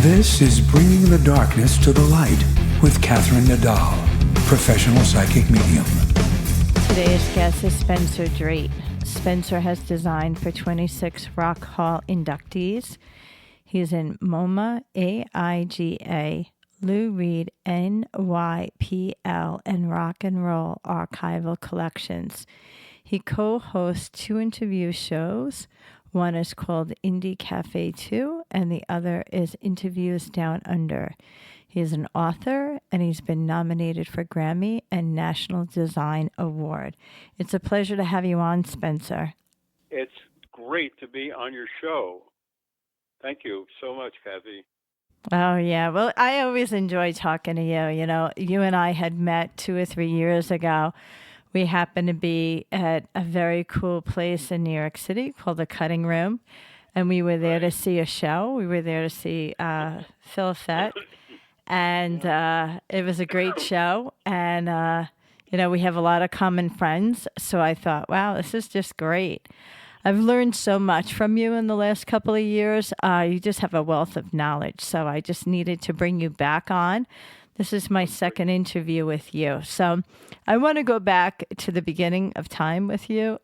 This is Bringing the Darkness to the Light with Catherine Nadal, professional psychic medium. Today's guest is Spencer Drate. Spencer has designed for 26 Rock Hall inductees. He's in MoMA AIGA, Lou Reed NYPL, and Rock and Roll archival collections. He co-hosts 2 interview shows. One is called Inde Café 2, and the other is Interviews Down Under. He's an author, and he's been nominated for GRAMMY and National Design Award. It's a pleasure to have you on, Spencer. It's great to be on your show. Thank you so much, Kathy. Oh, yeah. Well, I always enjoy talking to you. You know, you and I had met 2 or 3 years ago. We happened to be at a very cool place in New York City called the Cutting Room, and we were there to see a show. We were there to see Phil Fett, and it was a great show. And, you know, we have a lot of common friends, so I thought, wow, this is just great. I've learned so much from you in the last couple of years. You just have a wealth of knowledge, so I just needed to bring you back on. This is my second interview with you. So I want to go back to the beginning of time with you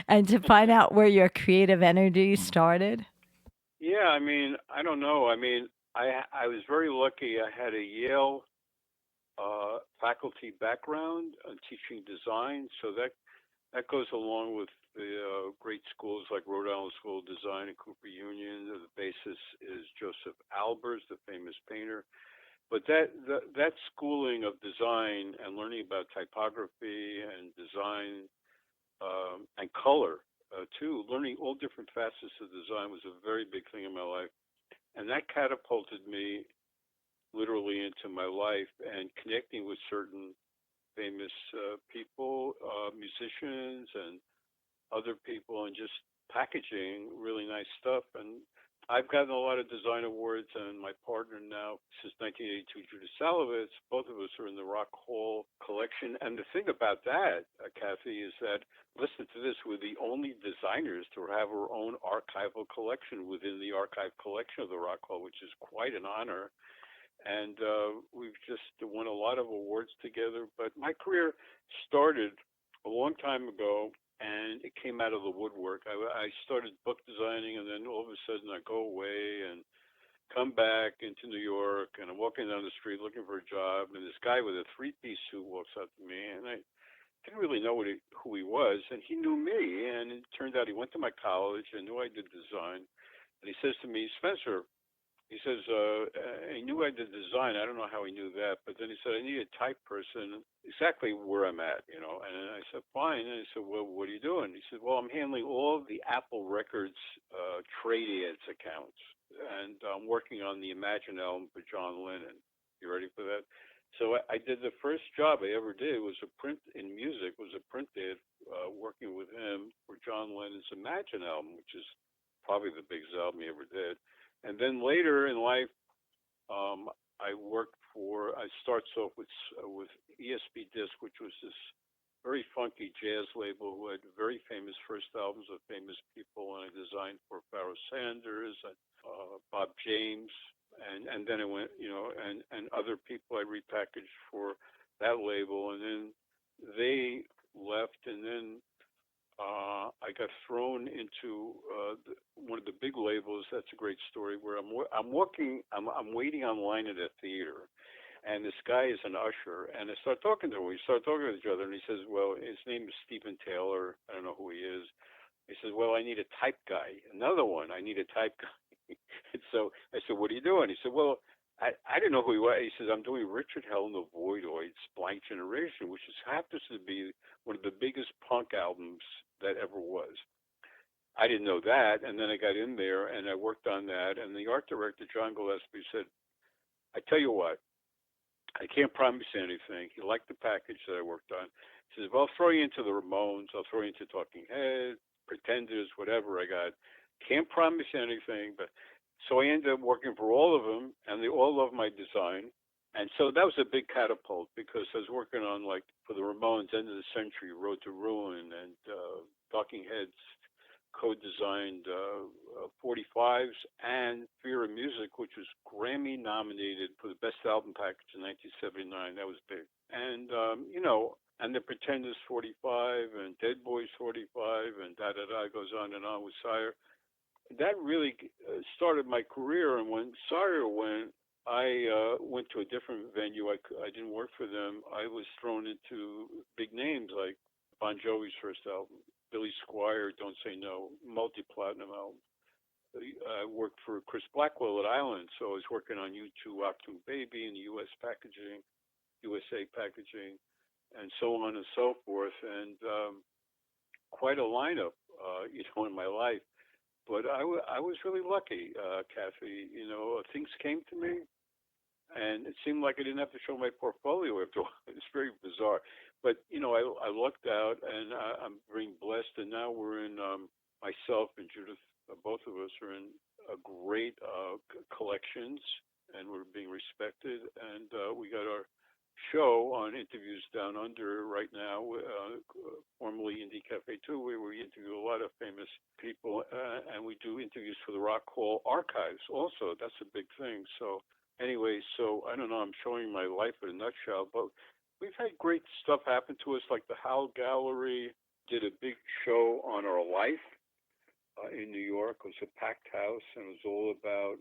and to find out where your creative energy started. Yeah, I mean, I don't know. I mean, I was very lucky. I had a Yale faculty background teaching design, so that goes along with the great schools like Rhode Island School of Design and Cooper Union. The basis is Joseph Albers, the famous painter. But that schooling of design and learning about typography and design and color too, learning all different facets of design was a very big thing in my life, and that catapulted me literally into my life and connecting with certain famous people, musicians, and other people, and just packaging really nice stuff. And I've gotten a lot of design awards, and my partner now, since 1982, Judith Salovitz, both of us are in the Rock Hall collection. And the thing about that, Kathy, is that, listen to this, we're the only designers to have our own archival collection within the archive collection of the Rock Hall, which is quite an honor. And we've just won a lot of awards together. But my career started a long time ago, and it came out of the woodwork. I started book designing, and then all of a sudden I go away and come back into New York, and I'm walking down the street looking for a job, and this guy with a 3-piece suit walks up to me, and I didn't really know who he was, and he knew me, and it turned out he went to my college and knew I did design. And he says to me, Spencer, he says, he knew I did design. I don't know how he knew that, but then he said, I need a type person exactly where I'm at, you know. And I said, fine. And he said, well, what are you doing? He said, well, I'm handling all of the Apple Records trade ads accounts, and I'm working on the Imagine album for John Lennon. You ready for that? So I did the first job I ever did was a print in music, was a print ad working with him for John Lennon's Imagine album, which is probably the biggest album he ever did. And then later in life, I worked for. I starts off with ESP Disc, which was this very funky jazz label who had very famous first albums of famous people, and I designed for Pharoah Sanders, Bob James, and then it went, you know, and other people I repackaged for that label, and then they left, and then I got thrown into one of the big labels. That's a great story. Where I'm waiting online at a theater, and this guy is an usher, and I start talking to him. We start talking to each other, and he says, "Well, his name is Stephen Taylor. I don't know who he is." He says, "Well, I need a type guy. Another one. I need a type guy." And so I said, "What are you doing?" He said, "Well, I didn't know who he was." He says, "I'm doing Richard Hell and the Voidoids, Blank Generation, which happens to be one of the biggest punk albums that ever was." I didn't know that, and then I got in there and I worked on that. And the art director, John Gillespie, said, "I tell you what, I can't promise you anything." He liked the package that I worked on. He says, "Well, I'll throw you into the Ramones. I'll throw you into Talking Heads, Pretenders, whatever I got. Can't promise you anything." But so I ended up working for all of them, and they all loved my design. And so that was a big catapult, because I was working on, like, for the Ramones, End of the Century, Road to Ruin, and Talking Heads, co-designed 45s and Fear of Music, which was Grammy nominated for the best album package in 1979. That was big. And, and the Pretenders 45 and Dead Boys 45 and da-da-da goes on and on with Sire. That really started my career. And when Sire went, I went to a different venue. I didn't work for them. I was thrown into big names like Bon Jovi's first album, Billy Squier, Don't Say No, multi-platinum album. I worked for Chris Blackwell at Island, so I was working on U2 Octoon Baby and USA packaging, and so on and so forth, and quite a lineup, in my life. But I was really lucky, Kathy. Things came to me, and it seemed like I didn't have to show my portfolio after a while. It's very bizarre. But, I lucked out, and I'm very blessed, and now we're in, myself and Judith, both of us are in a great collections, and we're being respected, and we got our show on Interviews Down Under right now, formerly Inde Café too, where we interview a lot of famous people, and we do interviews for the Rock Hall archives also. That's a big thing. So anyway, I don't know, I'm showing my life in a nutshell, but we've had great stuff happen to us, like the Howell Gallery did a big show on our life in New York. It was a packed house, and it was all about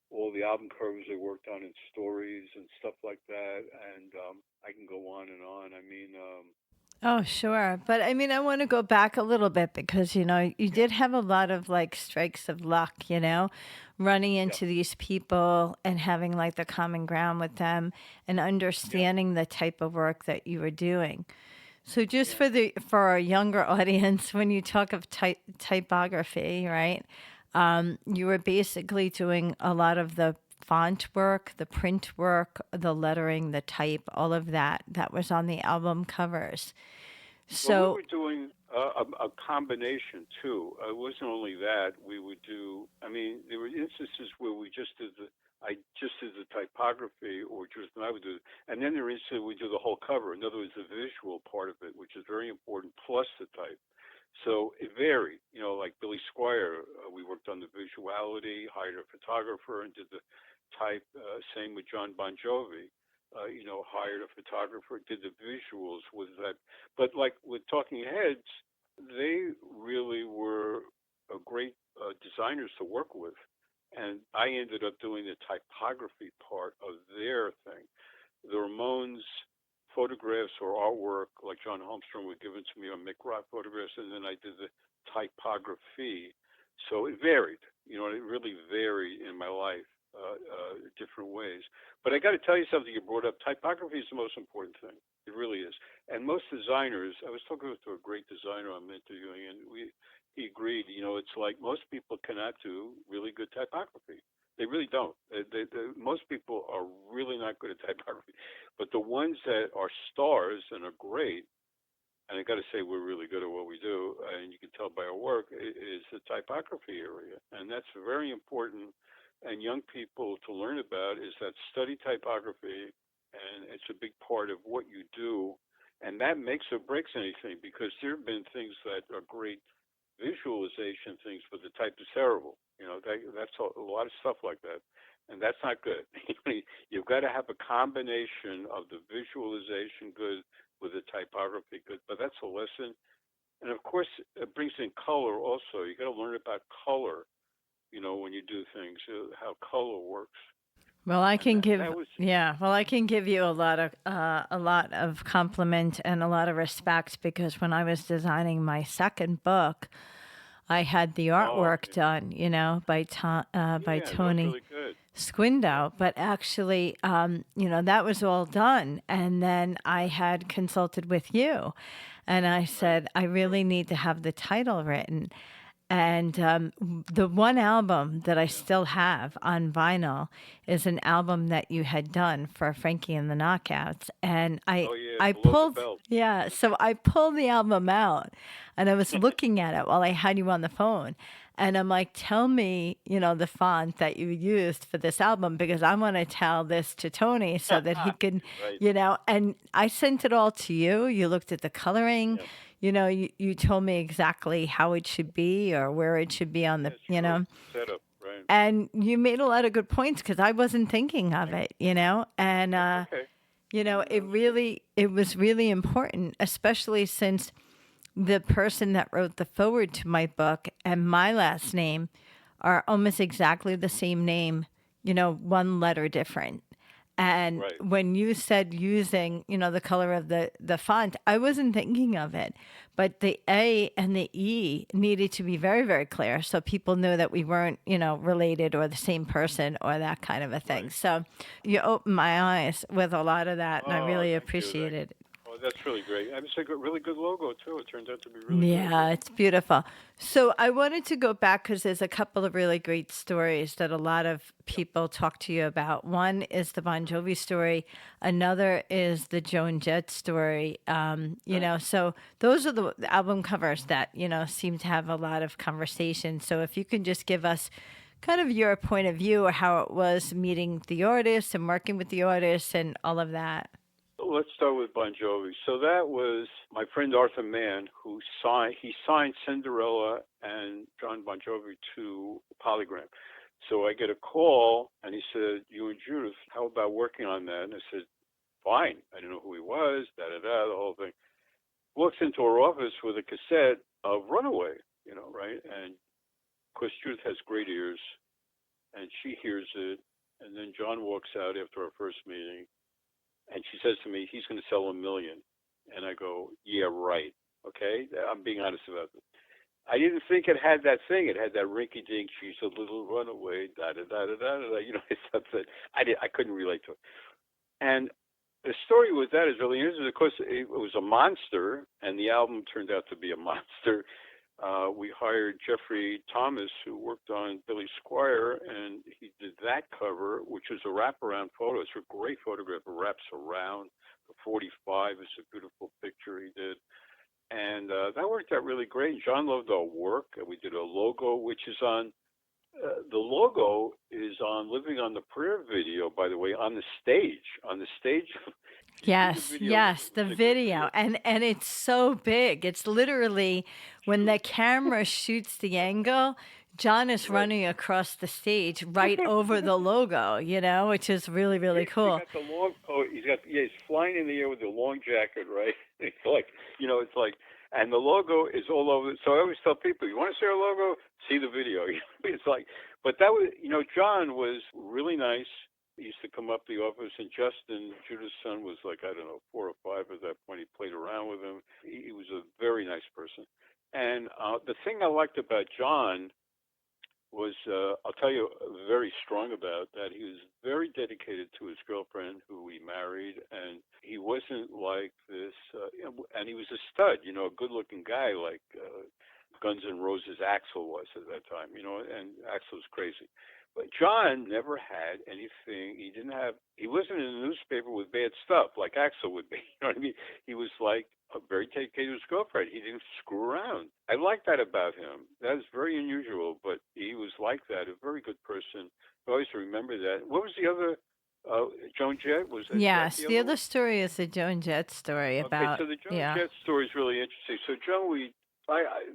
all the album covers they worked on and stories and stuff like that. And I can go on and on. I mean, Oh, sure. But I mean, I want to go back a little bit because, you did have a lot of like strikes of luck, running into these people and having like the common ground with them and understanding the type of work that you were doing. So just for our younger audience, when you talk of typography, right? You were basically doing a lot of the font work, the print work, the lettering, the type, all of that was on the album covers. So we were doing a combination too. It wasn't only that. We would do. I mean, there were instances where I just did the typography, or just I would do, and then there is we do the whole cover. In other words, the visual part of it, which is very important, plus the type. So it varied. Like Billy Squier, we worked on the visuality, hired a photographer, and did the type. Same with John Bon Jovi. Hired a photographer, did the visuals with that. But like with Talking Heads, they really were great designers to work with. And I ended up doing the typography part of their thing. The Ramones photographs or artwork, like John Holmstrom would give it to me, or Mick Rock photographs, and then I did the typography. So it varied. It really varied in my life. Different ways. But I got to tell you something you brought up. Typography is the most important thing. It really is. And most designers, I was talking to a great designer I'm interviewing, and he agreed, it's like most people cannot do really good typography. They really don't. Most people are really not good at typography. But the ones that are stars and are great, and I got to say we're really good at what we do, and you can tell by our work, is the typography area. And that's very important. And young people to learn about is that study typography, and it's a big part of what you do, and that makes or breaks anything, because there have been things that are great visualization things, but the type is terrible. That's a lot of stuff like that, and that's not good. You've got to have a combination of the visualization good with the typography good, but that's a lesson. And of course, it brings in color also. You got to learn about color. When you do things, how color works. well, I can give you a lot of compliment and a lot of respect, because when I was designing my second book, I had the artwork done, by Tony really good. Squindo. But actually, that was all done, and then I had consulted with you, and I said I really need to have the title written. And the one album that I still have on vinyl is an album that you had done for Frankie and the Knockouts. And I below the pulled, belt. yeah, so I pulled the album out and I was looking at it while I had you on the phone. And I'm like, tell me, the font that you used for this album because I want to tell this to Tony so that he can, Right. and I sent it all to you. You looked at the coloring, Yeah. you told me exactly how it should be or where it should be on the, That's true. Setup, right? and you made a lot of good points because I wasn't thinking of it, and, That's okay. it was really important, especially since the person that wrote the forward to my book and my last name are almost exactly the same name, one letter different. And Right. when you said using, the color of the font, I wasn't thinking of it. But the A and the E needed to be very, very clear so people knew that we weren't, related or the same person or that kind of a thing. Right. So you opened my eyes with a lot of that, and I Oh, really thank you. appreciated it. Oh, that's really great. I mean, it's a really good logo too. It turns out to be really good. Yeah, it's beautiful. So I wanted to go back because there's a couple of really great stories that a lot of people talk to you about. One is the Bon Jovi story. Another is the Joan Jett story. So those are the album covers that, seem to have a lot of conversation. So if you can just give us kind of your point of view or how it was meeting the artists and working with the artists and all of that. Let's start with Bon Jovi. So that was my friend Arthur Mann who signed Cinderella and John Bon Jovi to Polygram. So I get a call and he said, "You and Judith, how about working on that?" And I said, "Fine." I didn't know who he was, the whole thing. Walks into our office with a cassette of Runaway, right? And of course Judith has great ears and she hears it. And then John walks out after our first meeting and she says to me, "He's going to sell 1,000,000." And I go, "Yeah, right." Okay, I'm being honest about this. I didn't think it had that thing. It had that rinky-dink. She's a little runaway. Da da da da da da. Stuff that I couldn't relate to it. And the story with that is really interesting. Of course, it was a monster, and the album turned out to be a monster. We hired Jeffrey Thomas, who worked on Billy Squier, and he did that cover, which was a wraparound photo. It's a great photograph. It wraps around. The 45 is a beautiful picture he did. And that worked out really great. John loved our work. We did a logo, which is on, the logo is on Living on the Prayer video, by the way, on the stage. On the stage. Yes, the video. And it's so big. It's literally when the camera shoots the angle, John is running across the stage right over the logo, which is really, really cool. He got the long he's flying in the air with the long jacket, right? It's like, and the logo is all over. So I always tell people, you want to see our logo? See the video. It's like, but that was, John was really nice. He used to come up to the office, and Justin, Judith's son, was like, I don't know, 4 or 5 at that point. He played around with him. He was a very nice person. And the thing I liked about John was, I'll tell you very strong about that. He was very dedicated to his girlfriend, who he married, and he wasn't like this, and he was a stud, a good-looking guy like Guns N' Roses Axl was at that time, and Axl was crazy. But John never had anything. He wasn't in the newspaper with bad stuff like Axl would be. You know what I mean? He was like a very dedicated to his girlfriend. He didn't screw around. I like that about him. That is very unusual, but he was like that, a very good person. I always remember that. What was the other, Joan Jett? Was that Yes, the the other other story is the Joan Jett story about, Okay, so the Joan Jett story is really interesting. So Joan,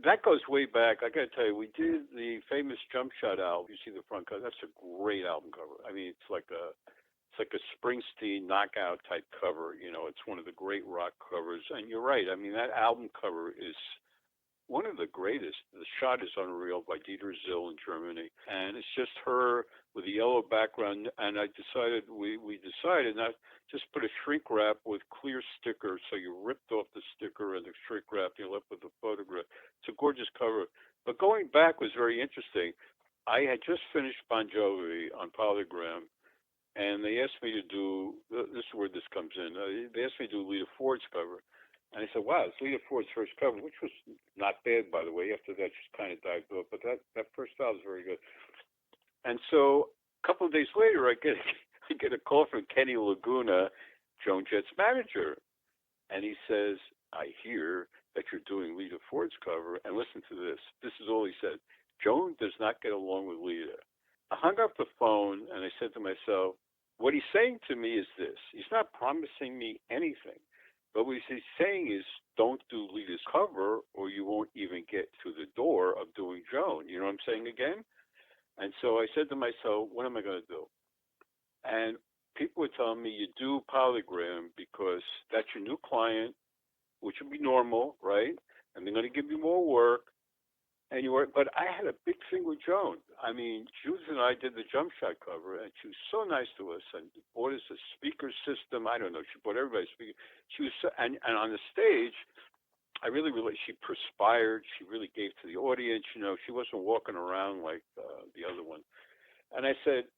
that goes way back. I got to tell you, we did the famous Jump Shot album. You see the front cover. That's a great album cover. I mean, it's like a Springsteen knockout type cover. It's one of the great rock covers. And you're right. I mean, that album cover is one of the greatest. The shot is unreal by Dieter Zill in Germany, and it's just her with a yellow background. And we decided not just put a shrink wrap with clear sticker, so you ripped off the sticker and the shrink wrap, you're left with the photograph. It's a gorgeous cover. But going back was very interesting. I had just finished Bon Jovi on Polygram, and they asked me to do, this is where this comes in, they asked me to do Lita Ford's cover. And I said, wow, it's Lita Ford's first cover, which was not bad, by the way. After that, she kind of dived off. But that first album was very good. And so a couple of days later, I get a call from Kenny Laguna, Joan Jett's manager. And he says, I hear that you're doing Lita Ford's cover. And listen to this. This is all he said. Joan does not get along with Lita. I hung up the phone and I said to myself, what he's saying to me is this. He's not promising me anything. But what he's saying is, don't do Lita's cover or you won't even get to the door of doing Joan. You know what I'm saying again? And so I said to myself, what am I going to do? And people were telling me, you do Polygram because that's your new client, which would be normal, right? And they're going to give you more work. And you were, but I had a big thing with Joan. I mean, Judith and I did the Jump Shot cover, and she was so nice to us and bought us a speaker system. I don't know. She bought everybody a speaker. She was, so, and on the stage, I really, she perspired. She really gave to the audience. You know, she wasn't walking around like the other one. And I said,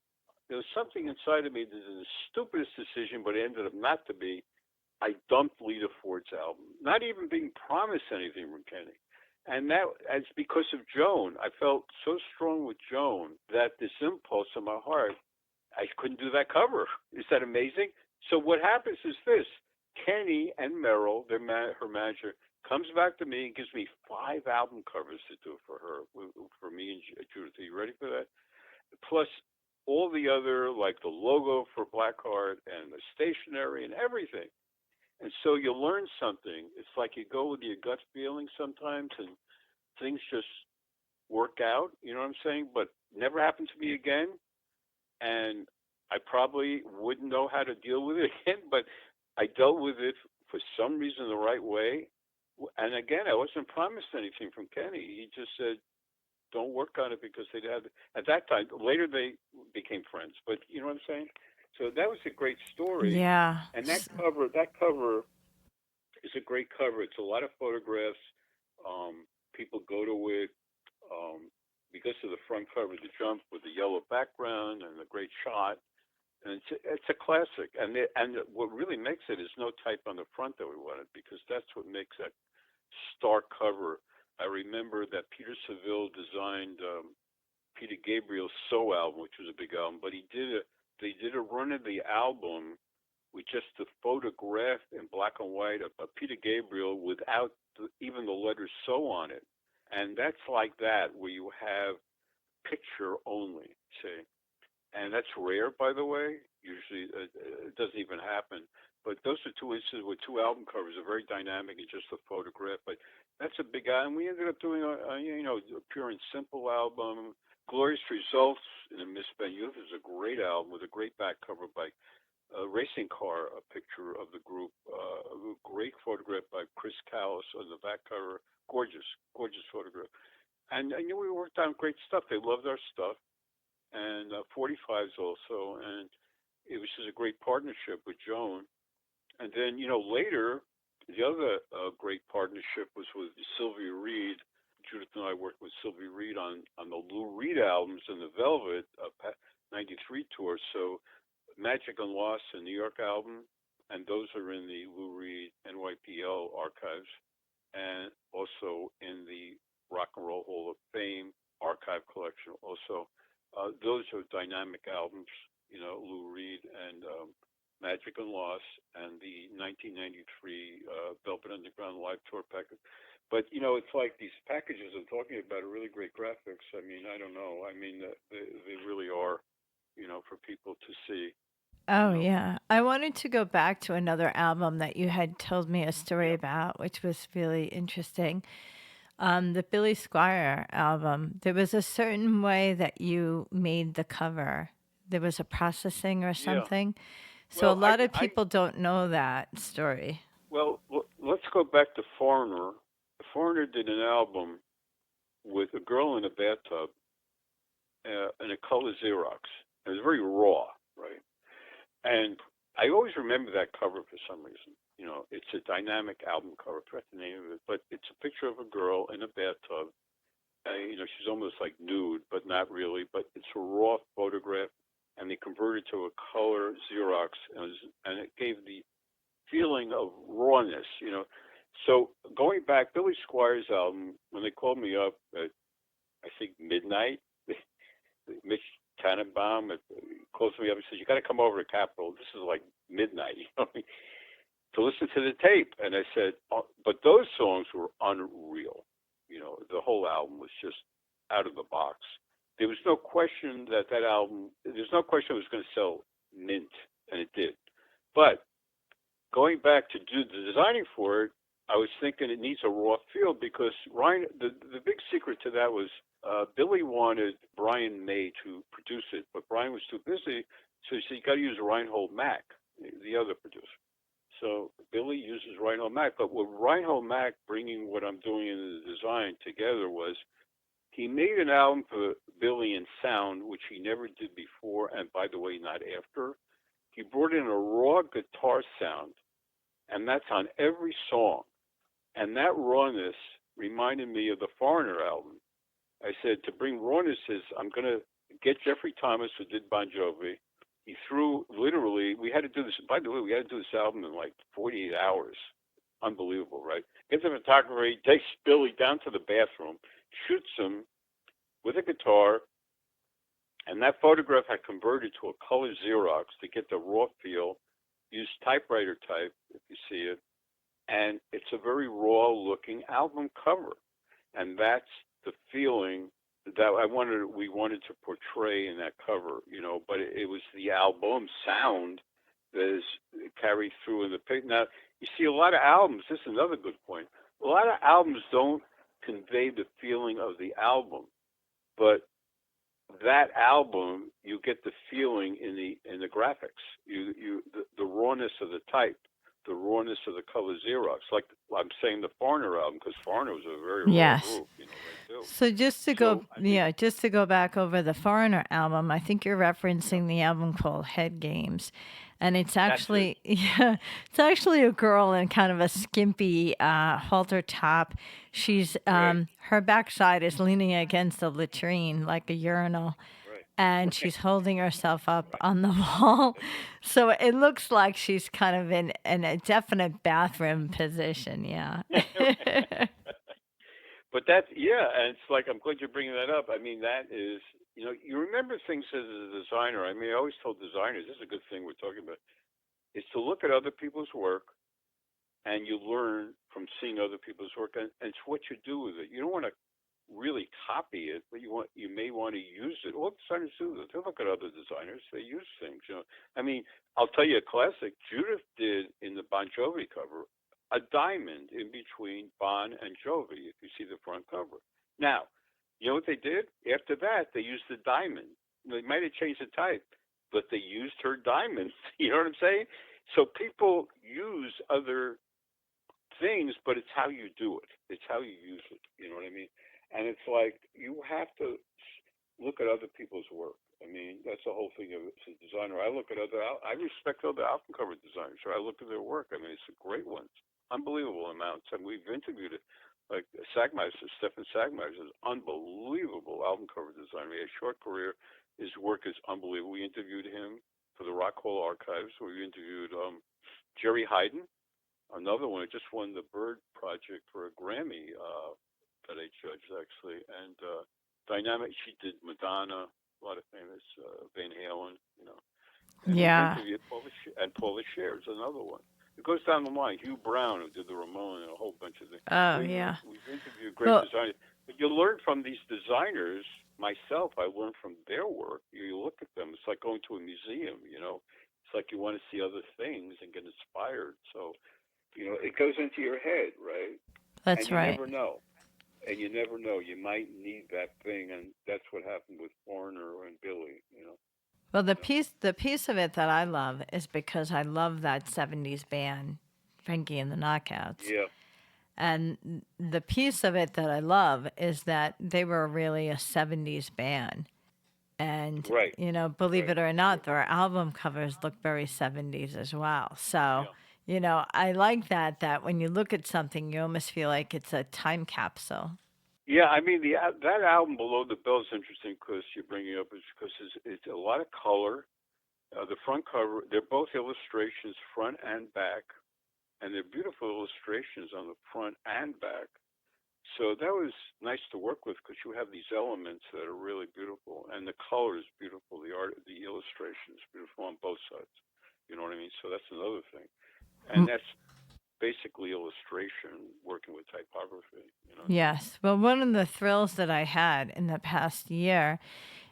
there was something inside of me that is the stupidest decision, but it ended up not to be. I dumped Lita Ford's album, not even being promised anything from Kenny. And that's because of Joan. I felt so strong with Joan that this impulse in my heart, I couldn't do that cover. Is that amazing? So what happens is this. Kenny and Merrill, her manager, comes back to me and gives me 5 album covers to do for her, for me and Judith. Are you ready for that? Plus all the other, like the logo for Blackheart and the stationery and everything. And so you learn something. It's like you go with your gut feeling sometimes and things just work out, you know what I'm saying? But never happened to me again. And I probably wouldn't know how to deal with it again, but I dealt with it for some reason the right way. And again, I wasn't promised anything from Kenny. He just said, don't work on it because they'd had, at that time, later they became friends. But you know what I'm saying? So that was a great story. Yeah. And that cover is a great cover. It's a lot of photographs. People go to it because of the front cover, the Jump with the yellow background and the great shot. And it's a classic. And what really makes it is no type on the front that we wanted, because that's what makes that stark cover. I remember that Peter Seville designed Peter Gabriel's So album, which was a big album, but they did a run of the album with just the photograph in black and white of Peter Gabriel without even the letter So on it. And that's like that, where you have picture only, see. And that's rare, by the way. Usually it doesn't even happen. But those are 2 instances with 2 album covers are very dynamic and just a photograph. But that's a big album. We ended up doing a Pure and Simple album. Glorious Results in a Misspent Youth is a great album with a great back cover by a racing car, a picture of the group, a great photograph by Chris Callis on the back cover. Gorgeous, gorgeous photograph. And we worked on great stuff. They loved our stuff. And 45s also. And it was just a great partnership with Joan. And then, later, the other great partnership was with Sylvia Reed. Judith and I worked with Sylvia Reed on the Lou Reed albums and the Velvet 93 tour. So Magic and Loss, a New York album, and those are in the Lou Reed NYPL archives, and also in the Rock and Roll Hall of Fame archive collection. Also, those are dynamic albums, Lou Reed and Magic and Loss, and the 1993 Velvet Underground live tour package. But, it's like these packages I'm talking about are really great graphics. I mean, I don't know. I mean, they really are, for people to see. Oh, yeah. I wanted to go back to another album that you had told me a story about, which was really interesting. The Billy Squier album. There was a certain way that you made the cover. There was a processing or something. So Well, a lot of people don't know that story. Well, let's go back to Foreigner. Foreigner did an album with a girl in a bathtub and a color Xerox. It was very raw, right? And I always remember that cover for some reason. It's a dynamic album cover. I forgot the name of it, but it's a picture of a girl in a bathtub. She's almost like nude, but not really. But it's a raw photograph, and they converted to a color Xerox, and it gave the feeling of rawness. So going back, Billy Squier's album, when they called me up at, I think, midnight, Mitch Tannenbaum calls me up and says, you got to come over to Capitol. This is like midnight. to listen to the tape. And I said, oh, but those songs were unreal. You know, the whole album was just out of the box. There was no question that album, there's no question it was going to sell mint, and it did. But going back to do the designing for it, I was thinking it needs a raw feel because Ryan, the big secret to that was Billy wanted Brian May to produce it, but Brian was too busy, so he said, you got to use Reinhold Mack, the other producer. So Billy uses Reinhold Mack, but with Reinhold Mack bringing what I'm doing in the design together was he made an album for Billy in sound, which he never did before, and by the way, not after. He brought in a raw guitar sound, and that's on every song. And that rawness reminded me of the Foreigner album. I said, to bring rawness is, I'm going to get Jeffrey Thomas, who did Bon Jovi. He threw, literally, we had to do this, by the way, we had to do this album in like 48 hours. Unbelievable, right? Gets the photographer, he takes Billy down to the bathroom, shoots him with a guitar, and that photograph had converted to a color Xerox to get the raw feel. Use typewriter type, if you see it, and it's a very raw-looking album cover, and that's the feeling that we wanted to portray in that cover, you know. But it was the album sound that is carried through in the pic. Now you see a lot of albums. This is another good point. A lot of albums don't convey the feeling of the album, but that album, you get the feeling in the graphics. The rawness of the type, the rawness of the color Xerox. Like I'm saying, the Foreigner album, because Foreigner was a very raw Yes. group, you know, right too. So just to go, just to go back over the Foreigner album, I think you're referencing the album called Head Games, and it's actually it's actually a girl in kind of a skimpy halter top. She's her backside is leaning against the latrine like a urinal. And she's holding herself up on the wall. So it looks like she's kind of in a definite bathroom position, yeah. But that's, and it's like, I'm glad you're bringing that up. I mean, that is, you know, you remember things as a designer. I mean, I always told designers, this is a good thing we're talking about, is to look at other people's work, and you learn from seeing other people's work, and it's what you do with it. You don't want to really copy it, but you may want to use it. All designers do that. They look at other designers. They use things. You know, I mean, I'll tell you a classic. Judith did in the Bon Jovi cover a diamond in between Bon and Jovi. If you see the front cover. Now, you know what they did? After that, they used the diamond. They might have changed the type, but they used her diamond. You know what I'm saying? So people use other things, but it's how you do it. It's how you use it. You know what I mean? And it's like you have to look at other people's work. I mean, that's the whole thing of it. As a designer, I respect other album cover designers. So I look at their work. I mean, it's a great ones, unbelievable amounts. And we've interviewed it, like Sagmeister, Stefan Sagmeister is unbelievable album cover designer. He had a short career. His work is unbelievable. We interviewed him for the Rock Hall Archives. We interviewed Jerry Hayden, another one who just won the Bird Project for a Grammy. That I judged actually, and Dynamic. She did Madonna, a lot of famous Van Halen, you know. And we've interviewed Paula Scher is another one. It goes down the line. Hugh Brown, who did the Ramon, and a whole bunch of things. We've interviewed great designers. But you learn from these designers. Myself, I learned from their work. You look at them. It's like going to a museum. You know, it's like you want to see other things and get inspired. So, you know, it goes into your head, right? That's right. You never know. And you never know. You might need that thing, and that's what happened with Foreigner and Billy, you know. Well, the piece of it that I love is because I love that 70s band, Frankie and the Knockouts. Yeah. And the piece of it that I love is that they were really a 70s band. And, you know, believe it or not, their album covers look very 70s as well. So, you know, I like that when you look at something, you almost feel like it's a time capsule. Yeah, I mean, that album, Below the Bell, is interesting because you're bringing it up, because it's a lot of color. The front cover, they're both illustrations, front and back, and they're beautiful illustrations on the front and back. So that was nice to work with because you have these elements that are really beautiful, and the color is beautiful. The art, the illustration is beautiful on both sides. You know what I mean? So that's another thing. And that's basically illustration, working with typography. You know what I mean? Yes. Well, one of the thrills that I had in the past year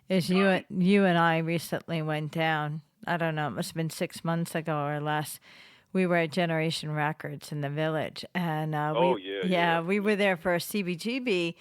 is you and I recently went down. I don't know, it must have been 6 months ago or less. We were at Generation Records in the Village, and Oh yeah, yeah, we yeah. were there for a CBGB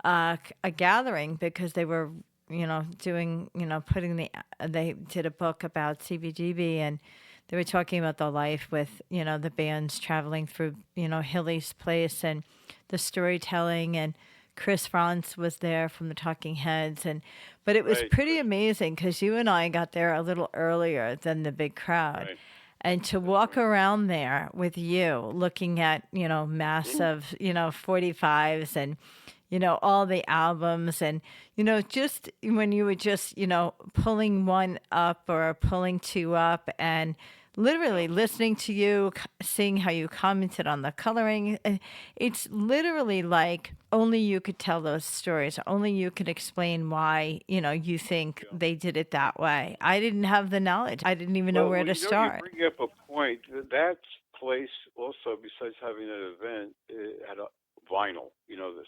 a gathering because they were doing putting they did a book about CBGB, and they were talking about the life with the bands traveling through Hilly's Place and the storytelling, and Chris Frantz was there from the Talking Heads, and but it was Right, pretty Chris. amazing because you and I got there a little earlier than the big crowd. Right, And to that's walk right. around there with you, looking at, massive, 45s and, all the albums and, just when you were just, pulling one up or pulling two up and Yeah. literally listening to you, seeing how you commented on the coloring. It's literally like only you could tell those stories. Only you could explain why, you think Yeah. they did it that way. I didn't have the knowledge. I didn't even know Well, where to you start. bring up a point. That place also, besides having that event, it had a vinyl. This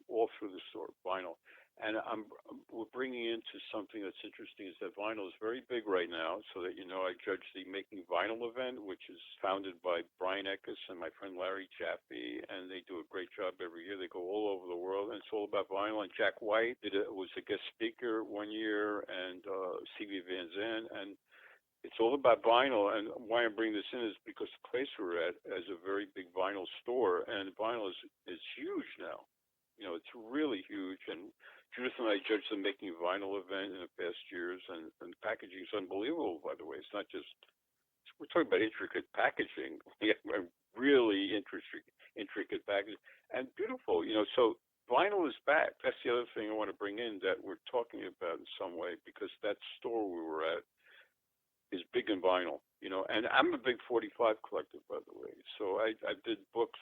all through the store, vinyl. And we're bringing into something that's interesting is that vinyl is very big right now. So that I judge the Making Vinyl event, which is founded by Brian Eckes and my friend Larry Chaffee, and they do a great job every year. They go all over the world, and it's all about vinyl. And Jack White was a guest speaker one year, and C.V. Van Zandt, and it's all about vinyl. And why I'm bringing this in is because the place we're at has a very big vinyl store, and vinyl is huge now. It's really huge. And Judith and I judged the Making Vinyl event in the past years, and the packaging is unbelievable. By the way, it's not just we're talking about intricate packaging, really intricate packaging, and beautiful. So vinyl is back. That's the other thing I want to bring in that we're talking about in some way because that store we were at is big in vinyl, and I'm a big 45 collector, by the way. So I did books.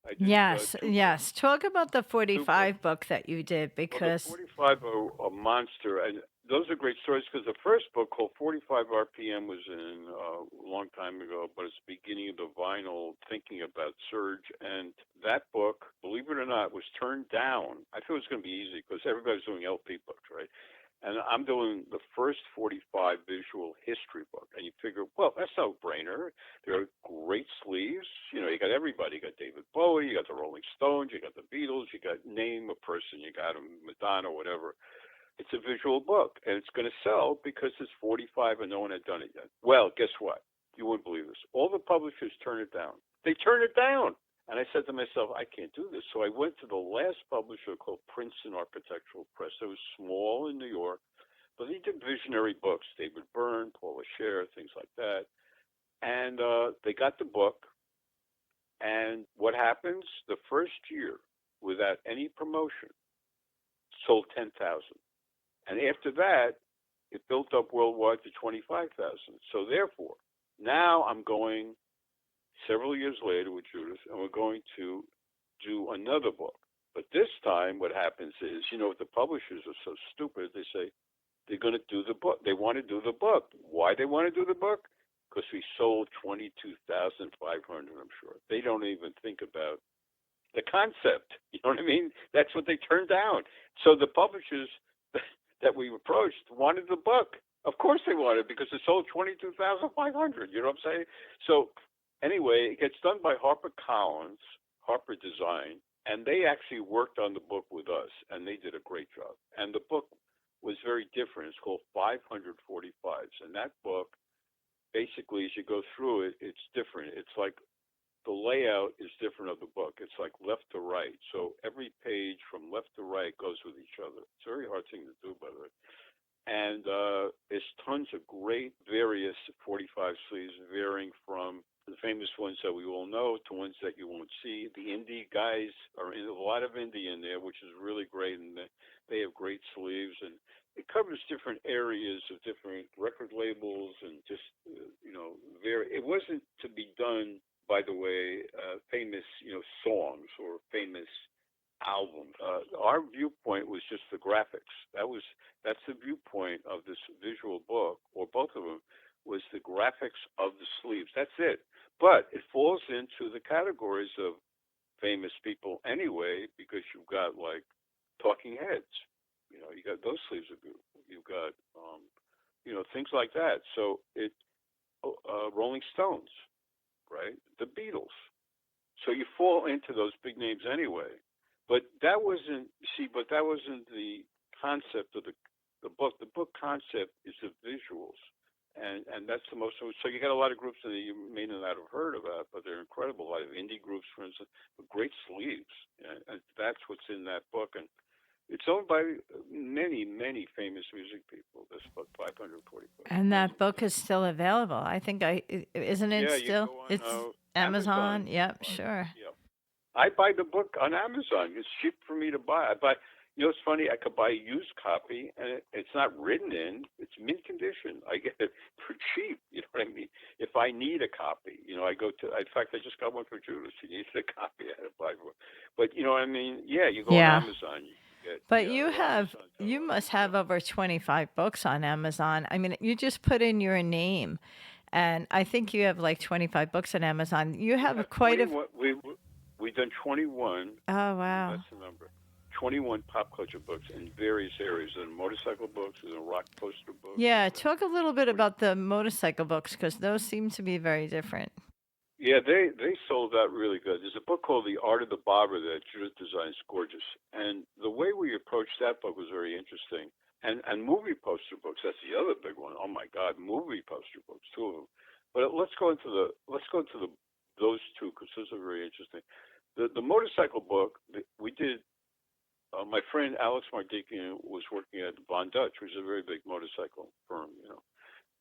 I did Yes, two books. yes. Talk about the Two books. 45 book that you did Well, the because 45 are a monster, and those are great stories because the first book called 45 RPM was in a long time ago, but it's the beginning of the vinyl thinking about Surge. And that book, believe it or not, was turned down. I thought it was going to be easy because everybody's doing LP books, right? And I'm doing the first 45 visual history book. And you figure, well, that's no brainer. There are great sleeves. You got everybody. You got David Bowie, you got the Rolling Stones, you got the Beatles, you got name a person, you got Madonna, whatever. It's a visual book, and it's going to sell because it's 45 and no one had done it yet. Well, guess what? You wouldn't believe this. All the publishers turn it down. They turn it down. And I said to myself, I can't do this. So I went to the last publisher called Princeton Architectural Press. It was small in New York, but they did visionary books. David Byrne, Paula Scher, things like that. And they got the book. And what happens? The first year, without any promotion, sold 10,000. And after that, it built up worldwide to 25,000. So therefore, now I'm going several years later with Judith, and we're going to do another book. But this time, what happens is, the publishers are so stupid. They say they're going to do the book. They want to do the book. Why they want to do the book? Because we sold 22,500. I'm sure they don't even think about the concept. You know what I mean? That's what they turned down. So the publishers that we approached wanted the book. Of course they wanted because it sold 22,500. You know what I'm saying? So anyway, it gets done by HarperCollins, Harper Design, and they actually worked on the book with us, and they did a great job. And the book was very different. It's called 545s, and that book, basically, as you go through it, it's different. It's like the layout is different of the book. It's like left to right. So every page from left to right goes with each other. It's a very hard thing to do, by the way. And there's tons of great various 45 sleeves, varying from the famous ones that we all know to ones that you won't see. The indie guys are in a lot of indie in there, which is really great, and they have great sleeves, and it covers different areas of different record labels and just very. It wasn't to be done, by the way, famous songs or famous album. Our viewpoint was just the graphics. That's the viewpoint of this visual book, or both of them, was the graphics of the sleeves. That's it. But it falls into the categories of famous people anyway, because you've got like Talking Heads. You know, you got those sleeves are beautiful. You've got, you know, things like that. So it, Rolling Stones, right? The Beatles. So you fall into those big names anyway. But that wasn't, see, but that wasn't the concept of the book. The book concept is the visuals. And that's the most, so you got a lot of groups that you may not have heard about, but they're incredible. A lot of indie groups, for instance, with great sleeves. And that's what's in that book. And it's owned by many, many famous music people, this book, 540 books. And that book is still available. I think isn't it Yeah, you still? go on It's Amazon. Amazon. Yep, sure. Yeah. I buy the book on Amazon. It's cheap for me to buy. I buy, you know, it's funny. I could buy a used copy, and it's not written in. It's mint condition. I get it for cheap. You know what I mean? If I need a copy, you know, I go to. In fact, I just got one for Judith. She needs a copy. I had to buy one. But you know what I mean? Yeah, you go on Yeah. Amazon. You get. But Yeah, you or have, Amazon. you must have over 25 books on Amazon. I mean, you just put in your name, and I think you have like 25 books on Amazon. You have Yeah, quite a. 21. We've done 21. Oh, wow. That's the number. 21 pop culture books in various areas. And motorcycle books, and rock poster books. Yeah, talk a little bit about the motorcycle books because those seem to be very different. Yeah, they sold out really good. There's a book called The Art of the Bobber that Judith designs, gorgeous. And the way we approached that book was very interesting. And movie poster books, that's the other big one. Oh my God, movie poster books, two of them. But let's go into those two because those are very interesting. The motorcycle book we did. My friend Alex Mardikian was working at Von Dutch, which is a very big motorcycle firm, you know.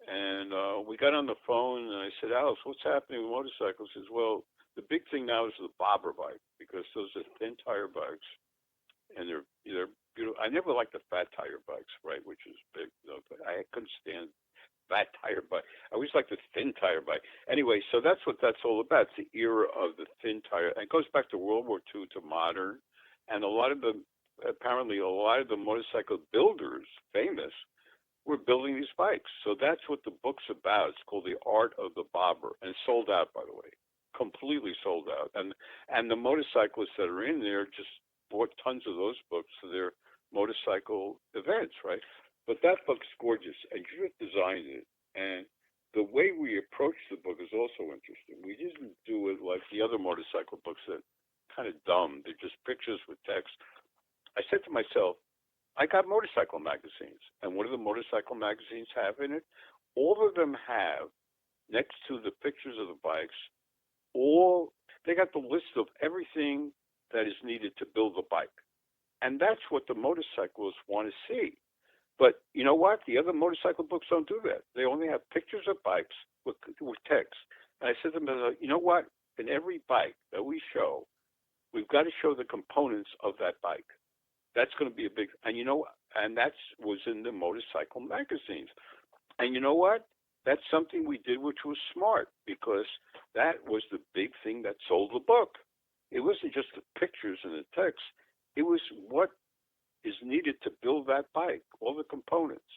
And we got on the phone, and I said, Alex, what's happening with motorcycles? He says, well, the big thing now is the bobber bike, because those are thin tire bikes, and they're beautiful. I never liked the fat tire bikes, right, which is big. You know, I couldn't stand fat tire bike. I always liked the thin tire bike. Anyway, so that's what that's all about. It's the era of the thin tire. And it goes back to World War II to modern. And apparently a lot of the motorcycle builders, famous, were building these bikes. So that's what the book's about. It's called The Art of the Bobber. And it's sold out, by the way. Completely sold out. And the motorcyclists that are in there just bought tons of those books for their motorcycle events, right? But that book's gorgeous, and Judith designed it. And the way we approached the book is also interesting. We didn't do it like the other motorcycle books that kind of dumb. They're just pictures with text. I said to myself, I got motorcycle magazines. And what do the motorcycle magazines have in it? All of them have, next to the pictures of the bikes, they got the list of everything that is needed to build the bike. And that's what the motorcyclists want to see. But you know what? The other motorcycle books don't do that. They only have pictures of bikes with text. And I said to them, you know what? In every bike that we show, we've got to show the components of that bike. That's going to be a big, and that was in the motorcycle magazines. And you know what? That's something we did which was smart, because that was the big thing that sold the book. It wasn't just the pictures and the text. It was what is needed to build that bike, all the components,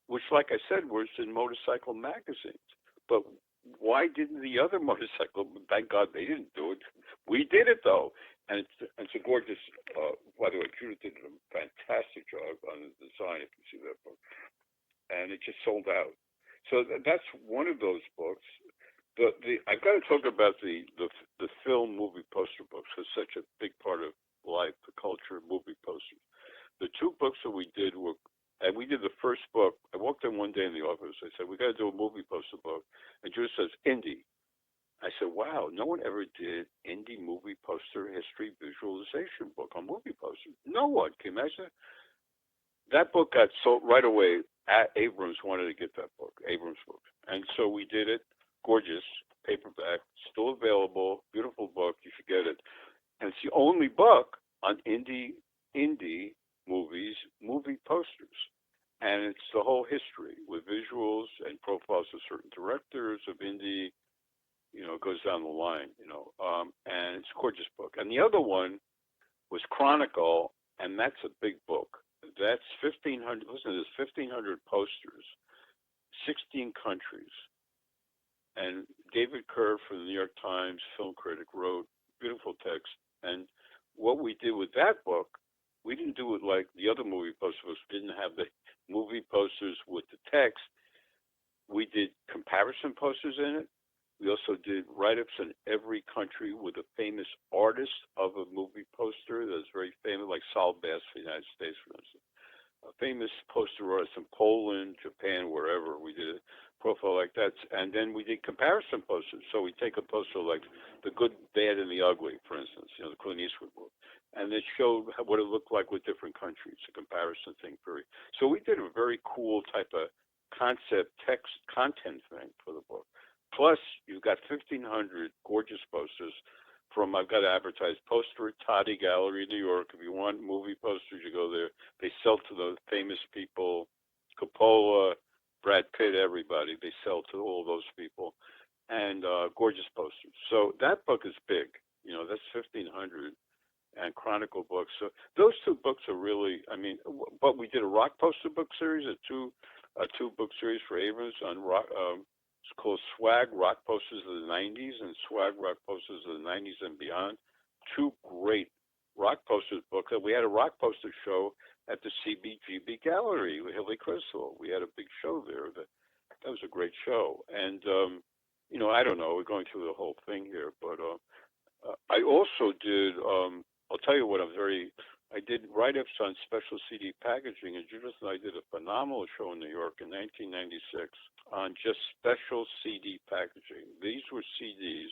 which, like I said, was in motorcycle magazines. But why didn't the other motorcycle? Thank God they didn't do it. We did it, though. And it's a gorgeous, by the way, Judith did a fantastic job on the design, if you see that book. And it just sold out. So that's one of those books. I've got to talk about the film movie poster books. It's such a big part of life, the culture of movie posters. The two books that we did were, and we did the first book. I walked in one day in the office. I said, we got to do a movie poster book. And Judith says, Inde. I said, wow, no one ever did Inde movie poster history visualization book on movie posters. No one. Can you imagine? That book got sold right away. Abrams wanted to get that book, Abrams book. And so we did it. Gorgeous, paperback, still available, beautiful book. You should get it. And it's the only book on Inde movies, movie posters. And it's the whole history with visuals and profiles of certain directors of Inde. It goes down the line, and it's a gorgeous book. And the other one was Chronicle, and that's a big book. That's 1,500, listen to this, 1,500 posters, 16 countries. And David Kerr from the New York Times, film critic, wrote beautiful text. And what we did with that book, we didn't do it like the other movie poster books. We didn't have the movie posters with the text. We did comparison posters in it. We also did write-ups in every country with a famous artist of a movie poster that's very famous, like Saul Bass for the United States, for instance. A famous poster artist in Poland, Japan, wherever. We did a profile like that. And then we did comparison posters. So we take a poster like The Good, Bad, and the Ugly, for instance, the Clint Eastwood book. And it showed what it looked like with different countries, a comparison thing. So we did a very cool type of concept text content thing for the book. Plus, you've got 1,500 gorgeous posters from, I've got to advertise, Poster at Toddy Gallery in New York. If you want movie posters, you go there. They sell to the famous people, Coppola, Brad Pitt, everybody. They sell to all those people. And gorgeous posters. So that book is big. That's 1,500 and Chronicle books. So those two books are really, but we did a rock poster book series, a two book series for Abrams on rock. It's called Swag Rock Posters of the 90s and Swag Rock Posters of the 90s and Beyond. Two great rock posters books. We had a rock poster show at the CBGB Gallery with Hilly Crystal. We had a big show there. That was a great show. And, I don't know, we're going through the whole thing here, but I also did, I'll tell you what, I did write-ups on special CD packaging, and Judith and I did a phenomenal show in New York in 1996 on just special CD packaging. These were CDs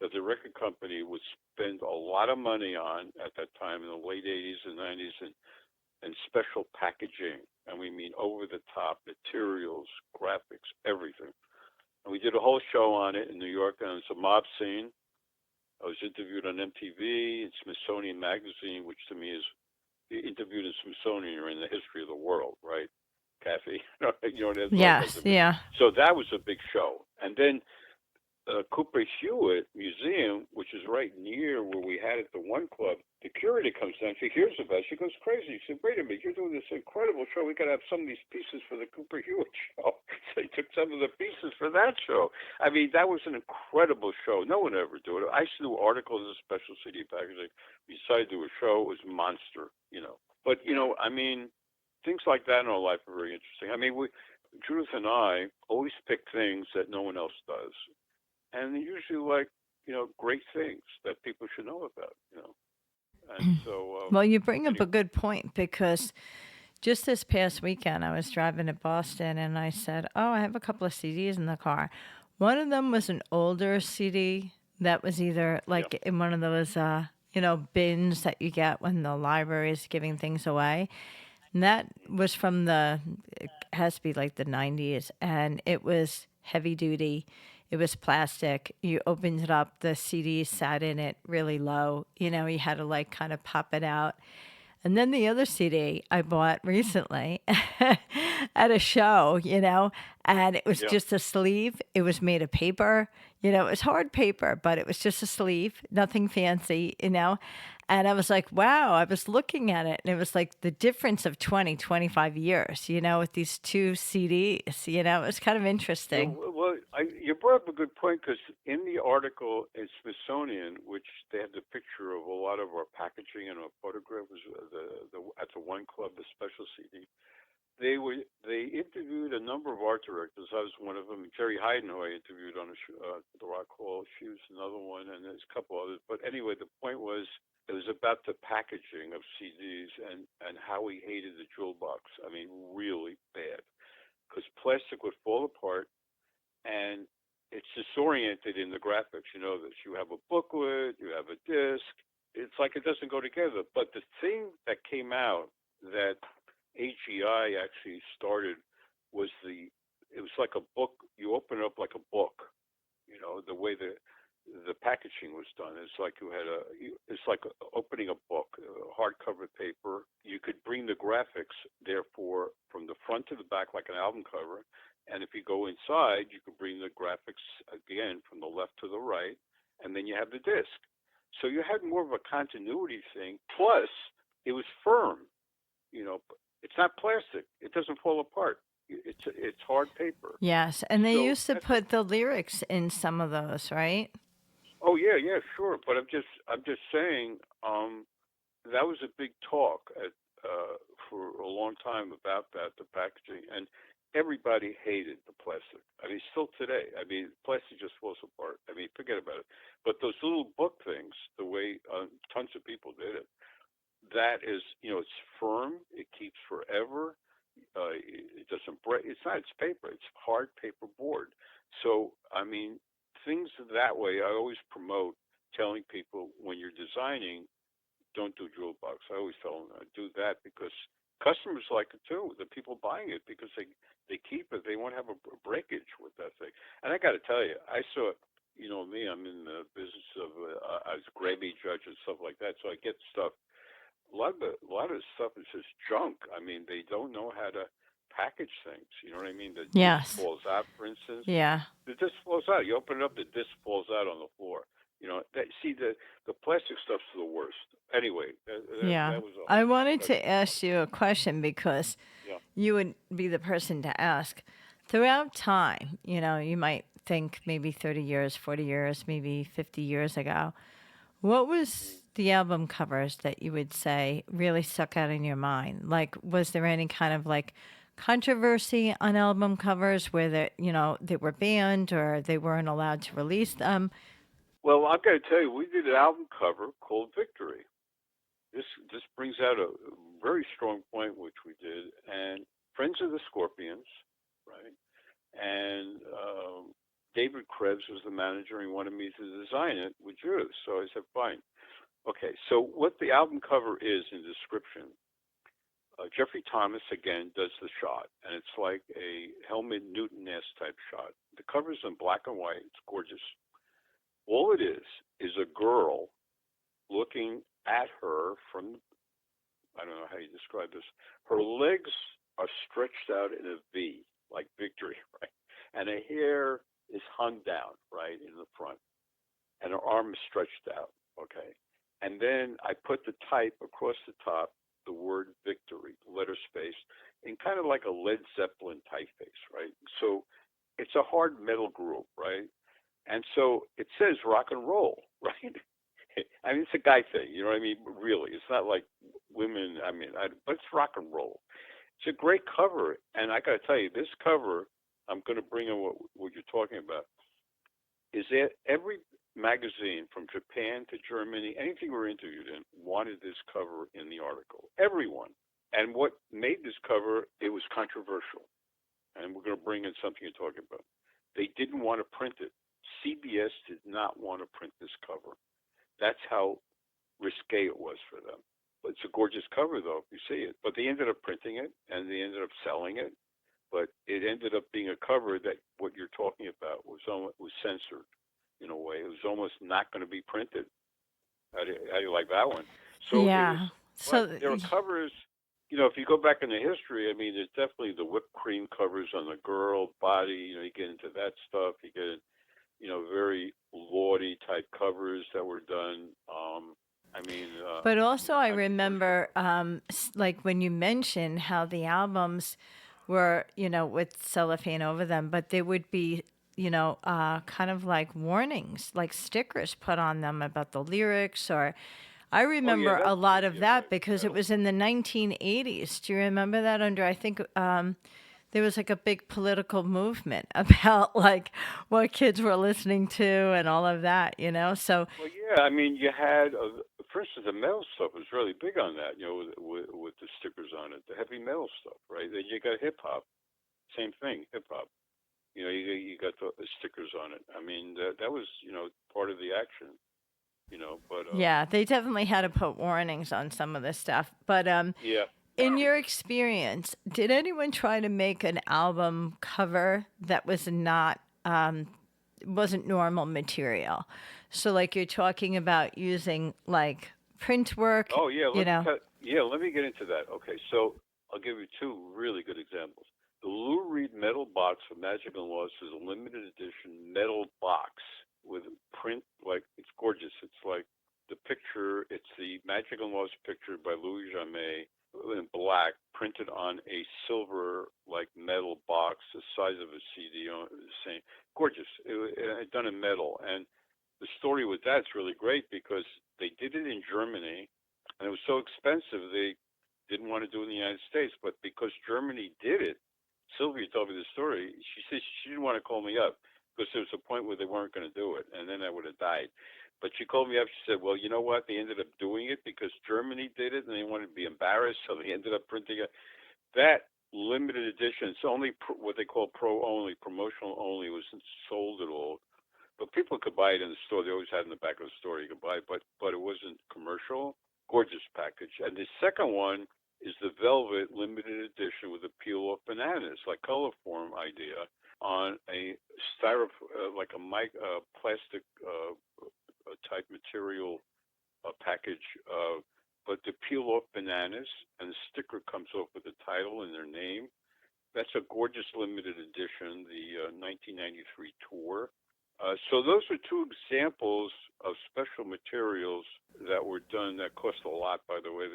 that the record company would spend a lot of money on at that time in the late 80s and 90s and special packaging. And we mean over-the-top materials, graphics, everything. And we did a whole show on it in New York, and it's a mob scene. I was interviewed on MTV and Smithsonian Magazine, which to me is interviewed in Smithsonian or in the history of the world, right, Kathy? That's Yes, yeah. So that was a big show. And then Cooper Hewitt Museum, which is right near where we had it, the One Club, the curator comes down. She hears about it. She goes crazy. She said, wait a minute, you're doing this incredible show. We got to have some of these pieces for the Cooper Hewitt show. So they took some of the pieces for that show. That was an incredible show. No one ever do it. I used to do articles in special CD packaging. We decided to do a show. It was monster, But, things like that in our life are very interesting. Judith and I always pick things that no one else does. And they're usually great things that people should know about, And so, well, you bring up a good point, because just this past weekend I was driving to Boston and I said, oh, I have a couple of CDs in the car. One of them was an older CD that was either in one of those, bins that you get when the library is giving things away. And that was from it has to be like the 90s, and it was heavy duty. It was plastic. You opened it up, the CD sat in it really low. You had to kind of pop it out. And then the other CD I bought recently at a show, and it was just a sleeve. It was made of paper. It was hard paper, but it was just a sleeve, nothing fancy, And I was like, wow, I was looking at it, and it was like the difference of 20, 25 years, with these two CDs, It was kind of interesting. Well, you brought up a good point, because in the article in Smithsonian, which they had the picture of a lot of our packaging and our photographs at the One Club, the special CD, they interviewed a number of art directors. I was one of them. Jerry Hayden, who I interviewed on the Rock Hall, she was another one, and there's a couple others. But anyway, the point was, it was about the packaging of CDs and how he hated the jewel box. Really bad, because plastic would fall apart, and it's disoriented in the graphics. That you have a booklet, you have a disc. It's like it doesn't go together. But the thing that came out that AGI actually started was it was like a book. You open it up like a book, the way the packaging was done. It's like it's like opening a book, hardcover paper. You could bring the graphics, therefore, from the front to the back like an album cover. And if you go inside, you could bring the graphics again from the left to the right, and then you have the disc. So you had more of a continuity thing. Plus, it was firm. It's not plastic. It doesn't fall apart. It's hard paper. Yes, and they So used to that's put the lyrics in some of those, right? oh yeah, yeah, sure. But I'm just saying, that was a big talk for a long time about that, the packaging, and everybody hated the plastic. I mean, still today. I mean, plastic just falls apart. I mean, forget about it. But those little book things, the way tons of people did it, that is, it's firm. It keeps forever. It doesn't break. It's not. It's paper. It's hard paper board. So I mean, things that way. I always promote telling people when you're designing, don't do jewel box. I always tell them do that because customers like it too. The people buying it because they keep it. They won't have a breakage with that thing. And I got to tell you, I saw. Me. I'm in the business of I was a GRAMMY judge and stuff like that. So I get stuff a lot of stuff is just junk. I mean, they don't know how to package things. You know what I mean? The disc Yes. falls out, for instance. Yeah. The disc falls out. You open it up, the disc falls out on the floor. See the plastic stuff's the worst. Anyway, Yeah. that was a I whole wanted to discussion about ask you a question because it. Yeah. you would be the person to ask. Throughout time, you might think maybe 30 years, 40 years, maybe 50 years ago, what was the album covers that you would say really stuck out in your mind? Like, was there any kind of like controversy on album covers where they were banned or they weren't allowed to release them? Well, I've got to tell you, we did an album cover called Victory. This brings out a very strong point which we did, and Friends of the Scorpions, right? And David Krebs was the manager and he wanted me to design it with Judas. So I said, fine. Okay, so what the album cover is in description, Jeffrey Thomas again does the shot, and it's like a Helmut Newton-esque type shot. The cover's in black and white. It's gorgeous. All it is a girl looking at her from, I don't know how you describe this. Her legs are stretched out in a V, like victory, right? And her hair is hung down, right, in the front. And her arm is stretched out, okay? And then I put the type across the top, the word victory, letter space, in kind of like a Led Zeppelin typeface, right? So it's a hard metal group, right? And so it says rock and roll, right? I mean, it's a guy thing, you know what I mean? Really, it's not like women. I mean, but it's rock and roll. It's a great cover, and I got to tell you, this cover, I'm going to bring in what you're talking about. Is that every magazine from Japan to Germany, anything we're interviewed in, wanted this cover in the article. Everyone. And what made this cover, it was controversial. And we're going to bring in something you're talking about. They didn't want to print it. CBS did not want to print this cover. That's how risque it was for them. But it's a gorgeous cover, though, if you see it. But they ended up printing it, and they ended up selling it. But it ended up being a cover that what you're talking about was censored in a way. It was almost not going to be printed. How do you like that one? So it was, Yeah. but So, there are covers. If you go back in the history, I mean, there's definitely the whipped cream covers on the girl body. You get into that stuff. You get, very laudy type covers that were done. I mean, but also I controversial. remember, like when you mentioned how the albums were, with cellophane over them, but there would be, kind of like warnings, like stickers put on them about the lyrics or. I Oh yeah, remember a that's lot of yeah, that right. because it Metal. was in the 1980s. Do you remember that? I think there was like a big political movement about like what kids were listening to and all of that, So, Well, yeah, I mean, you had, for instance, the metal stuff was really big on that, with the stickers on it, the heavy metal stuff, right? Then you got hip hop, same thing, hip hop. You got the stickers on it. I mean, that was, part of the action, but, yeah, they definitely had to put warnings on some of this stuff. But yeah. in your experience, did anyone try to make an album cover that wasn't normal material? So, like you're talking about using like print work, Oh, yeah, you know. let me get into that. Okay, so I'll give you two really good examples. The Lou Reed metal box for Magic and Lost is a limited edition metal box with print, like, it's gorgeous. It's like the picture, it's the Magic and Lost picture by Louis Jamais in black, printed on a silver, like metal box, the size of a CD, the same, gorgeous. It done in metal, and the story with that's really great because they did it in Germany, and it was so expensive they didn't want to do it in the United States. But because Germany did it, Sylvia told me the story. She said she didn't want to call me up because there was a point where they weren't going to do it, and then I would have died. But she called me up. She said, "Well, you know what? They ended up doing it because Germany did it, and they wanted to be embarrassed, so they ended up printing it." That limited edition, it's only what they call pro only, promotional only, wasn't sold at all. But people could buy it in the store. They always had in the back of the store you could buy it, but it wasn't commercial. Gorgeous package. And the second one is the velvet limited edition with the peel off bananas, like color form idea, on a styrofoam, like a plastic type material package. But the peel off bananas, and the sticker comes off with the title and their name. That's a gorgeous limited edition, the 1993 tour. So those are two examples of special materials that were done that cost a lot, by the way.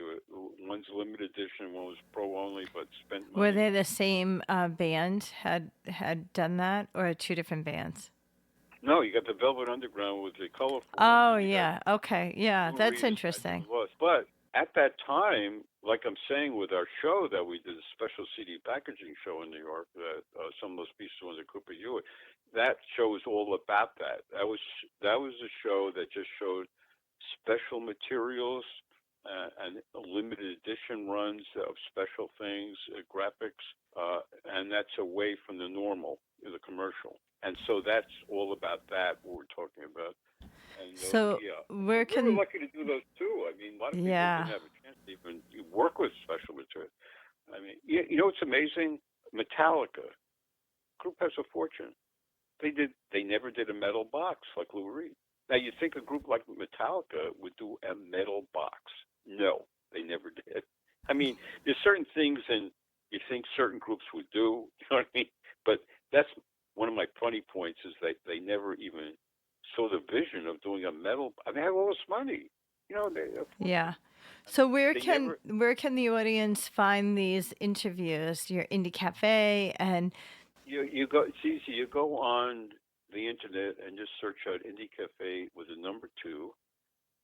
One's limited edition, one was pro only, but spent money. Were they the same band had done that, or two different bands? No, you got the Velvet Underground with the colorful. Oh, yeah. Okay. Yeah, that's interesting. But at that time, like I'm saying with our show that we did, a special CD packaging show in New York, that some of those pieces were in Cooper Hewitt, that show was all about that. That was a show that just showed special materials and limited edition runs of special things, graphics, and that's away from the normal, the commercial. And so that's all about that, what we're talking about. And so we were lucky to do those too. I mean, a lot of people didn't have a chance to even work with special material. I mean, you know what's amazing? Metallica, group has a fortune. They never did a metal box like Lou Reed. Now you think a group like Metallica would do a metal box? No, they never did. I mean, there's certain things and you think certain groups would do, you know what I mean? But that's one of my funny points is that they never even saw the vision of doing a metal. I mean, they have all this money, you know. Yeah. So where can the audience find these interviews? Your Inde Café and you go. It's easy. You go on the internet and just search out Inde Café with a number 2,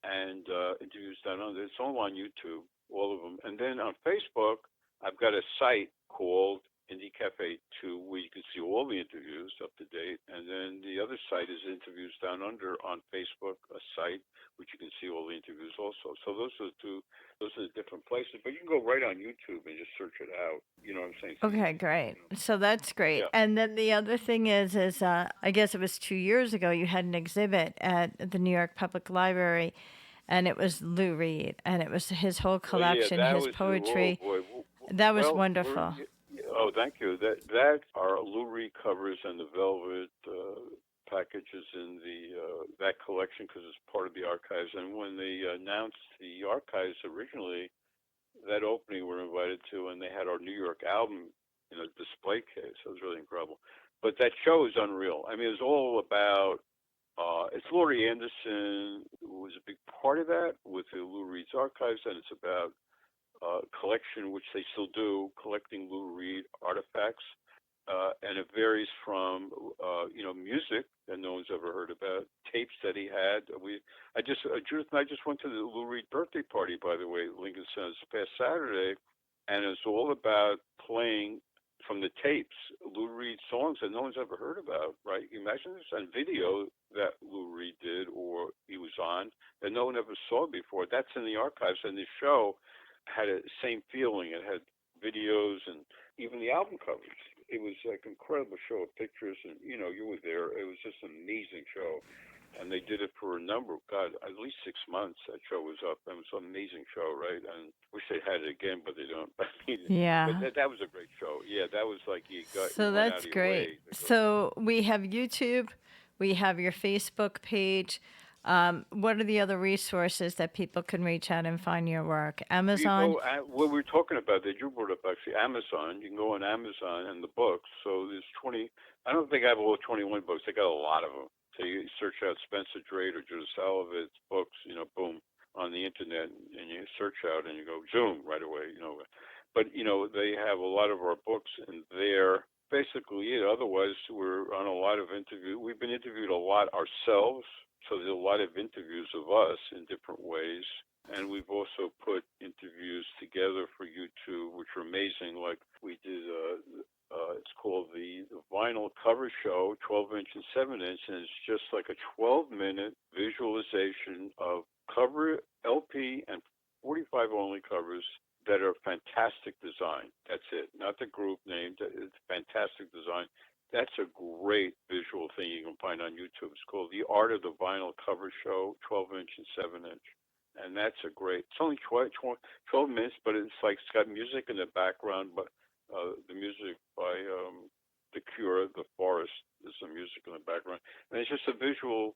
and interviews done on there. It's all on YouTube, all of them. And then on Facebook, I've got a site called Inde Café 2, where you can see all the interviews up to date. And then the other site is Interviews Down Under on Facebook, a site which you can see all the interviews also. So those are the different places. But you can go right on YouTube and just search it out. You know what I'm saying? Okay, great. You know? So that's great. Yeah. And then the other thing is I guess it was 2 years ago, you had an exhibit at the New York Public Library, and it was Lou Reed, and it was his whole collection, his poetry. That was wonderful. Oh, thank you. That are Lou Reed covers and the velvet packages in that collection because it's part of the archives. And when they announced the archives originally, that opening we were invited to, and they had our New York album in a display case. It was really incredible. But that show is unreal. I mean, it's all about. It's Laurie Anderson who was a big part of that with the Lou Reed's archives, and it's about collection, which they still do, collecting Lou Reed artifacts, and it varies from music that no one's ever heard about, tapes that he had. Judith and I just went to the Lou Reed birthday party, by the way, at Lincoln Center this past Saturday, and it's all about playing from the tapes Lou Reed songs that no one's ever heard about, right? You imagine this on video that Lou Reed did or he was on that no one ever saw before. That's in the archives, and the show had a same feeling. It had videos and even the album covers. It was like an incredible show of pictures, and you were there. It was just an amazing show, and they did it for a number of at least 6 months. That show was up. It was an amazing show, right? And wish they had it again, but they don't. Yeah, but that was a great show. Yeah, that was like you got. So that's great. So we have YouTube, we have your Facebook page. What are the other resources that people can reach out and find your work? Amazon? What we're talking about that you brought up, actually, Amazon. You can go on Amazon and the books. So there's 20. I don't think I have all 21 books. I got a lot of them. So you search out Spencer Drate or Judith Salavet's books, boom, on the internet, and you search out and you go, zoom, right away, but they have a lot of our books in there. Basically, otherwise we're on a lot of interviews. We've been interviewed a lot ourselves, so there's a lot of interviews of us in different ways. And we've also put interviews together for YouTube, which are amazing. Like we did, it's called the Vinyl Cover Show, 12-inch and 7-inch, and it's just like a 12-minute visualization of cover LP and 45 only covers that are fantastic design. That's it. Not the group name. It's fantastic design. That's a great visual thing you can find on YouTube. It's called The Art of the Vinyl Cover Show, 12-inch and 7-inch. And that's a great, it's only 12 minutes, but it's got music in the background, but the music by The Cure, The Forest, there's some music in the background. And it's just a visual,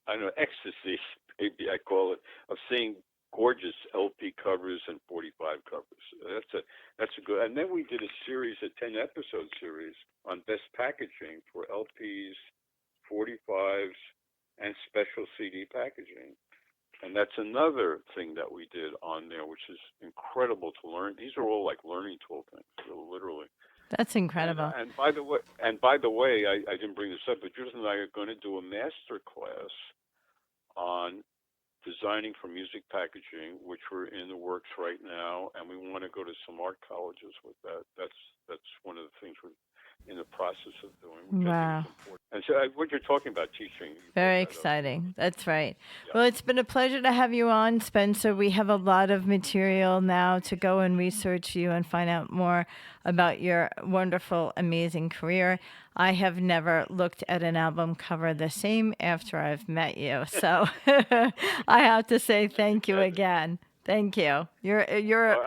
I don't know, ecstasy, maybe I call it, of seeing gorgeous LP covers and 45 covers. That's a good, and then we did a series, a 10-episode series on best packaging for LPs, 45s, and special CD packaging. And that's another thing that we did on there, which is incredible to learn. These are all like learning tool things, literally. That's incredible. And by the way, I didn't bring this up, but Judith and I are going to do a master class on designing for music packaging, which we're in the works right now, and we want to go to some art colleges with that. That's one of the things we're in the process of doing. Wow. And so what you're talking about teaching. Very exciting. That's right. Yeah. Well, it's been a pleasure to have you on, Spencer. We have a lot of material now to go and research you and find out more about your wonderful, amazing career. I have never looked at an album cover the same after I've met you. So I have to say thank you again. Thank you. You're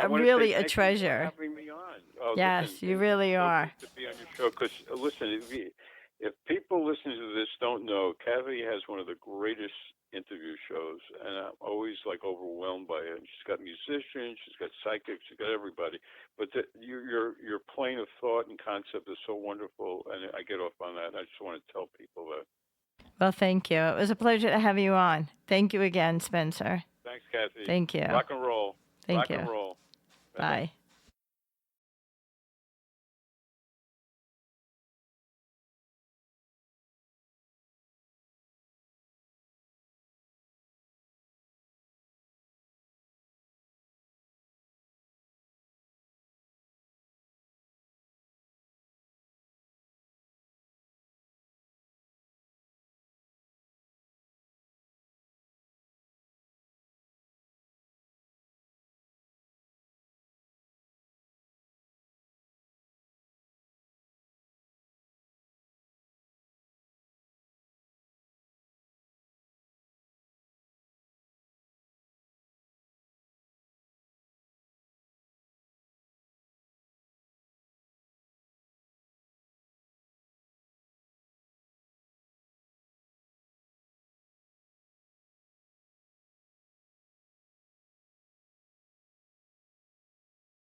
really a treasure. Having me on. Oh, yes, listen, you really are. To be on your show, because listen, if people listening to this don't know, Kathy has one of the greatest interview shows, and I'm always like overwhelmed by it. She's got musicians, she's got psychics, she's got everybody. But your plane of thought and concept is so wonderful, and I get off on that. And I just want to tell people that. Well, thank you. It was a pleasure to have you on. Thank you again, Spencer. Thanks, Kathy. Thank you. Rock and roll. Thank you. Rock and roll. Bye.